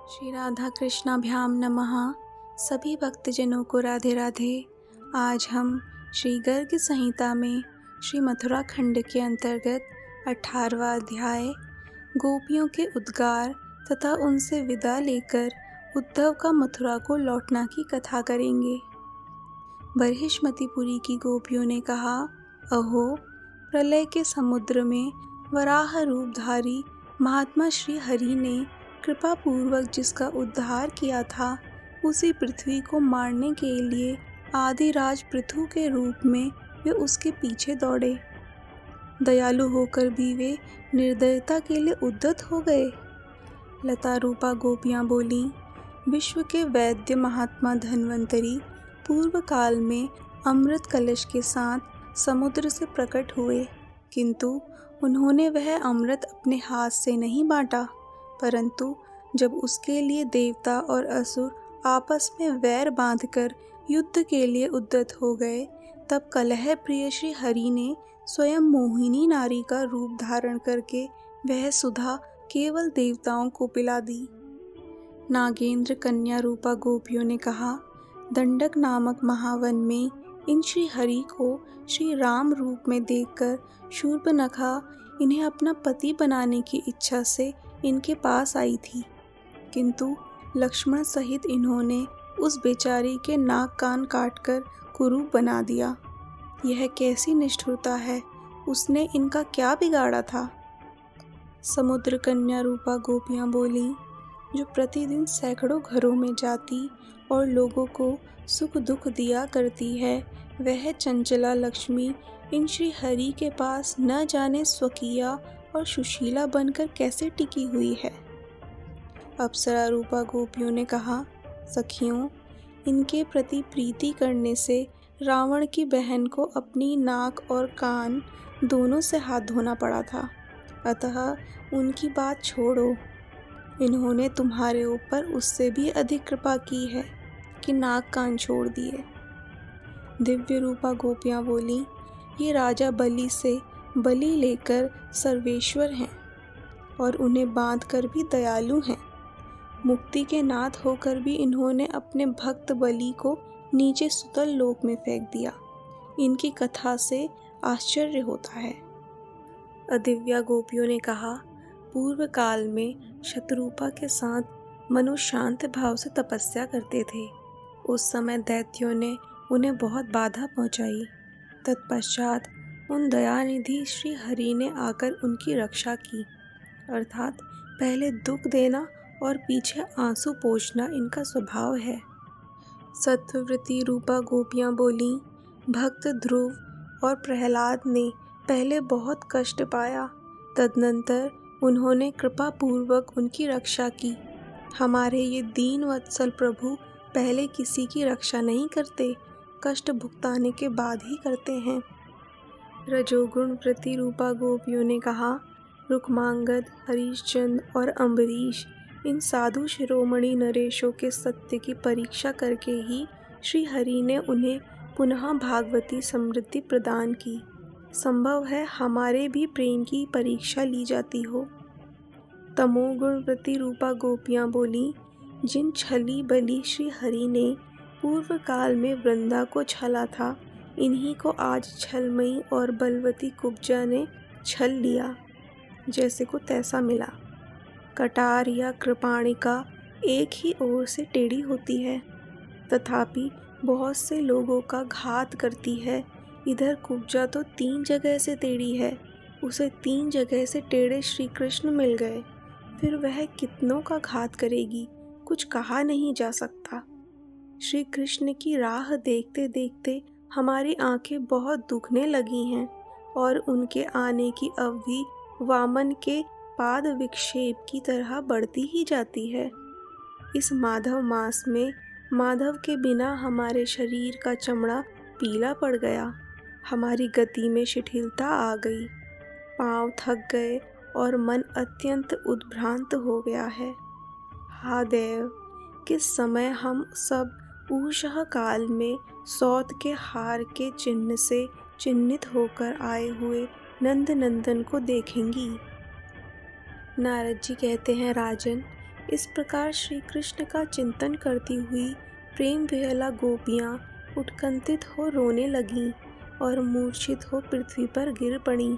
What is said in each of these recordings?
श्री राधा कृष्णाभ्याम नमः। सभी भक्तजनों को राधे राधे। आज हम श्री गर्ग संहिता में श्री मथुरा खंड के अंतर्गत 18वां अध्याय गोपियों के उद्गार तथा उनसे विदा लेकर उद्धव का मथुरा को लौटना की कथा करेंगे। बरहिष्मतिपुरी की गोपियों ने कहा, अहो, प्रलय के समुद्र में वराह रूपधारी महात्मा श्री हरि ने कृपा पूर्वक जिसका उद्धार किया था, उसी पृथ्वी को मारने के लिए आदिराज पृथु के रूप में वे उसके पीछे दौड़े। दयालु होकर भी वे निर्दयता के लिए उद्यत हो गए। लता रूपा गोपियाँ बोली, विश्व के वैद्य महात्मा धन्वंतरी पूर्व काल में अमृत कलश के साथ समुद्र से प्रकट हुए, किंतु उन्होंने वह अमृत अपने हाथ से नहीं बांटा, परंतु जब उसके लिए देवता और असुर आपस में वैर बांधकर युद्ध के लिए उद्यत हो गए, तब कलह प्रिय श्री हरि ने स्वयं मोहिनी नारी का रूप धारण करके वह सुधा केवल देवताओं को पिला दी। नागेंद्र कन्या रूपा गोपियों ने कहा, दंडक नामक महावन में इन श्री हरि को श्री राम रूप में देखकर शूर्पनखा इन्हें अपना पति बनाने की इच्छा से इनके पास आई थी, किंतु लक्ष्मण सहित इन्होंने उस बेचारी के नाक कान काटकर कुरूप बना दिया। यह कैसी निष्ठुरता है, उसने इनका क्या बिगाड़ा था। समुद्र कन्या रूपा गोपियाँ बोली, जो प्रतिदिन सैकड़ों घरों में जाती और लोगों को सुख दुख दिया करती है, वह चंचला लक्ष्मी इन श्री हरि के पास न जाने स्वकीया और सुशीला बनकर कैसे टिकी हुई है। अप्सरा रूपा गोपियों ने कहा, सखियों, इनके प्रति प्रीति करने से रावण की बहन को अपनी नाक और कान दोनों से हाथ धोना पड़ा था, अतः उनकी बात छोड़ो। इन्होंने तुम्हारे ऊपर उससे भी अधिक कृपा की है कि नाक कान छोड़ दिए। दिव्य रूपा गोपियाँ बोली, ये राजा बलि से बलि लेकर सर्वेश्वर हैं और उन्हें बांध कर भी दयालु हैं। मुक्ति के नाथ होकर भी इन्होंने अपने भक्त बलि को नीचे सुतल लोक में फेंक दिया। इनकी कथा से आश्चर्य होता है। अदिव्या गोपियों ने कहा, पूर्व काल में शत्रुपा के साथ मनुष्य शांत भाव से तपस्या करते थे। उस समय दैत्यों ने उन्हें बहुत बाधा पहुंचाई। तत्पश्चात उन दयानिधि श्री हरि ने आकर उनकी रक्षा की, अर्थात पहले दुख देना और पीछे आंसू पोंछना इनका स्वभाव है। सत्ववृत्ति रूपा गोपियाँ बोली, भक्त ध्रुव और प्रहलाद ने पहले बहुत कष्ट पाया, तदनंतर उन्होंने कृपा पूर्वक उनकी रक्षा की। हमारे ये दीन वत्सल प्रभु पहले किसी की रक्षा नहीं करते, कष्ट भुगताने के बाद ही करते हैं। रजोगुण वृत्ति रूपा गोपियों ने कहा, रुक्मांगद, हरिश्चंद्र और अम्बरीश इन साधु शिरोमणि नरेशों के सत्य की परीक्षा करके ही श्री हरि ने उन्हें पुनः भागवती समृद्धि प्रदान की। संभव है हमारे भी प्रेम की परीक्षा ली जाती हो। तमोगुण वृत्ति रूपा गोपियाँ बोली, जिन छली बलि श्री हरि ने पूर्व काल में वृंदा को छला था, इन्हीं को आज छलमयी और बलवती कुब्जा ने छल लिया। जैसे को तैसा मिला। कटार या कृपाणिका एक ही ओर से टेढ़ी होती है, तथापि बहुत से लोगों का घात करती है। इधर कुब्जा तो 3 जगह से टेढ़ी है, उसे 3 जगह से टेढ़े श्री कृष्ण मिल गए, फिर वह कितनों का घात करेगी, कुछ कहा नहीं जा सकता। श्री कृष्ण की राह देखते देखते हमारी आंखें बहुत दुखने लगी हैं और उनके आने की अवधि वामन के पाद विक्षेप की तरह बढ़ती ही जाती है। इस माधव मास में माधव के बिना हमारे शरीर का चमड़ा पीला पड़ गया, हमारी गति में शिथिलता आ गई, पांव थक गए और मन अत्यंत उद्भ्रांत हो गया है। हा देव, किस समय हम सब ऊषः काल में सौत के हार के चिन्ह से चिन्हित होकर आए हुए नंद नंदन को देखेंगी। नारद जी कहते हैं, राजन, इस प्रकार श्री कृष्ण का चिंतन करती हुई प्रेम विह्वला गोपियाँ उत्कंठित हो रोने लगीं और मूर्छित हो पृथ्वी पर गिर पड़ीं।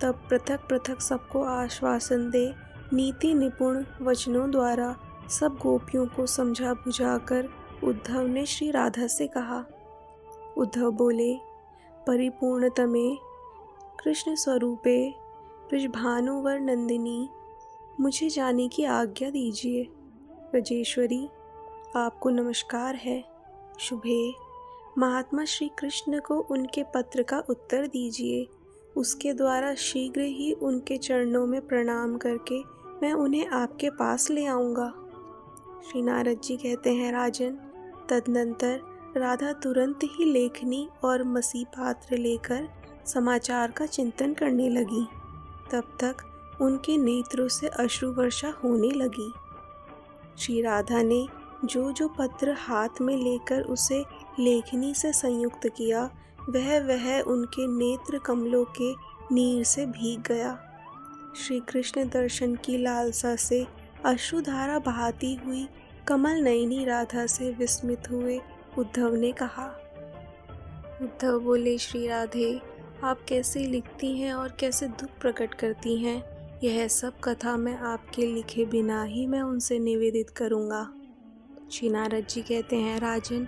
तब पृथक पृथक सबको आश्वासन दे नीति निपुण वचनों द्वारा सब गोपियों को समझा बुझाकर उद्धव ने श्री राधा से कहा। उद्धव बोले, परिपूर्णतमे कृष्ण स्वरूपे वृषभानुवर नंदिनी, मुझे जाने की आज्ञा दीजिए। ब्रजेश्वरी, आपको नमस्कार है। शुभे, महात्मा श्री कृष्ण को उनके पत्र का उत्तर दीजिए। उसके द्वारा शीघ्र ही उनके चरणों में प्रणाम करके मैं उन्हें आपके पास ले आऊँगा। श्री नारद जी कहते हैं, राजन, तदनंतर राधा तुरंत ही लेखनी और मसी पात्र लेकर समाचार का चिंतन करने लगी। तब तक उनके नेत्रों से अश्रु वर्षा होने लगी। श्री राधा ने जो जो पत्र हाथ में लेकर उसे लेखनी से संयुक्त किया, वह उनके नेत्र कमलों के नीर से भीग गया। श्री कृष्ण दर्शन की लालसा से अश्रुधारा बहाती हुई कमल नयनी राधा से विस्मित हुए उद्धव ने कहा। उद्धव बोले, श्री राधे, आप कैसे लिखती हैं और कैसे दुख प्रकट करती हैं, यह सब कथा मैं आपके लिखे बिना ही मैं उनसे निवेदित करूँगा। श्री नारद जी कहते हैं, राजन,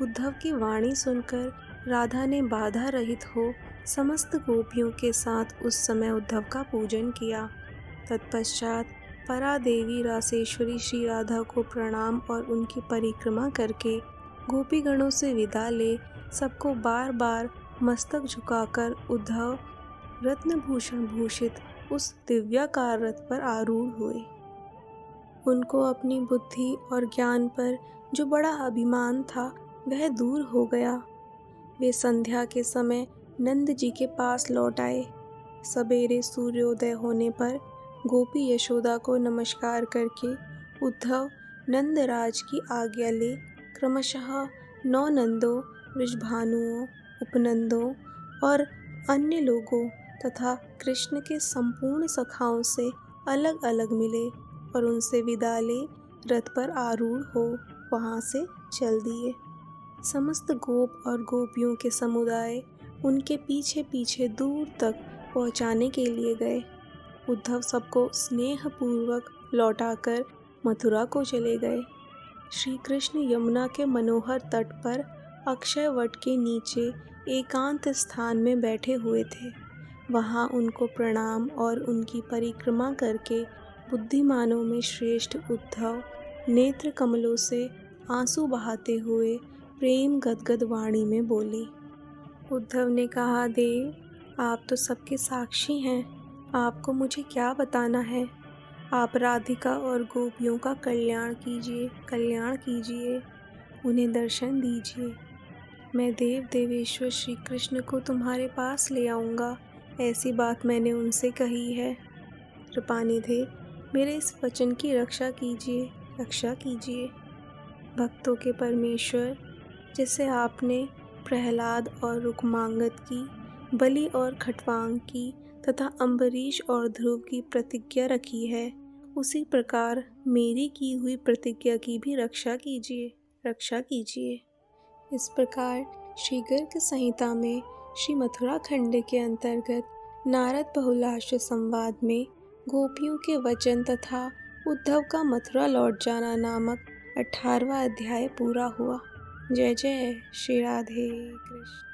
उद्धव की वाणी सुनकर राधा ने बाधा रहित हो समस्त गोपियों के साथ उस समय उद्धव का पूजन किया। तत्पश्चात परादेवी रासेश्वरी श्री राधा को प्रणाम और उनकी परिक्रमा करके गोपीगणों से विदा ले सबको बार बार मस्तक झुकाकर उद्धव रत्नभूषण भूषित उस दिव्याकार रथ पर आरूढ़ हुए। उनको अपनी बुद्धि और ज्ञान पर जो बड़ा अभिमान था वह दूर हो गया। वे संध्या के समय नंद जी के पास लौट आए। सवेरे सूर्योदय होने पर गोपी यशोदा को नमस्कार करके उद्धव नंदराज की आज्ञा ले क्रमशः 9 नंदों, वृषभानुओं, उपनंदों और अन्य लोगों तथा कृष्ण के संपूर्ण सखाओं से अलग अलग मिले और उनसे विदा ले रथ पर आरूढ़ हो वहाँ से चल दिए। समस्त गोप और गोपियों के समुदाय उनके पीछे पीछे दूर तक पहुँचाने के लिए गए। उद्धव सबको स्नेहपूर्वक लौटाकर मथुरा को चले गए। श्री कृष्ण यमुना के मनोहर तट पर अक्षय वट के नीचे एकांत स्थान में बैठे हुए थे। वहाँ उनको प्रणाम और उनकी परिक्रमा करके बुद्धिमानों में श्रेष्ठ उद्धव नेत्र कमलों से आंसू बहाते हुए प्रेम गदगद वाणी में बोले। उद्धव ने कहा, देव, आप तो सबके साक्षी हैं, आपको मुझे क्या बताना है। आप राधिका और गोपियों का कल्याण कीजिए, उन्हें दर्शन दीजिए। मैं देव देवेश्वर श्री कृष्ण को तुम्हारे पास ले आऊँगा, ऐसी बात मैंने उनसे कही है। कृपानिधे, मेरे इस वचन की रक्षा कीजिए। भक्तों के परमेश्वर, जैसे आपने प्रहलाद और रुक्मांगद की, बलि और खट्वांग की तथा अम्बरीश और ध्रुव की प्रतिज्ञा रखी है, उसी प्रकार मेरी की हुई प्रतिज्ञा की भी रक्षा कीजिए। इस प्रकार श्री गर्ग संहिता में श्री मथुरा खंड के अंतर्गत नारद बहुलाश्व संवाद में गोपियों के वचन तथा उद्धव का मथुरा लौट जाना नामक 18वां अध्याय पूरा हुआ। जय जय श्री राधे कृष्ण।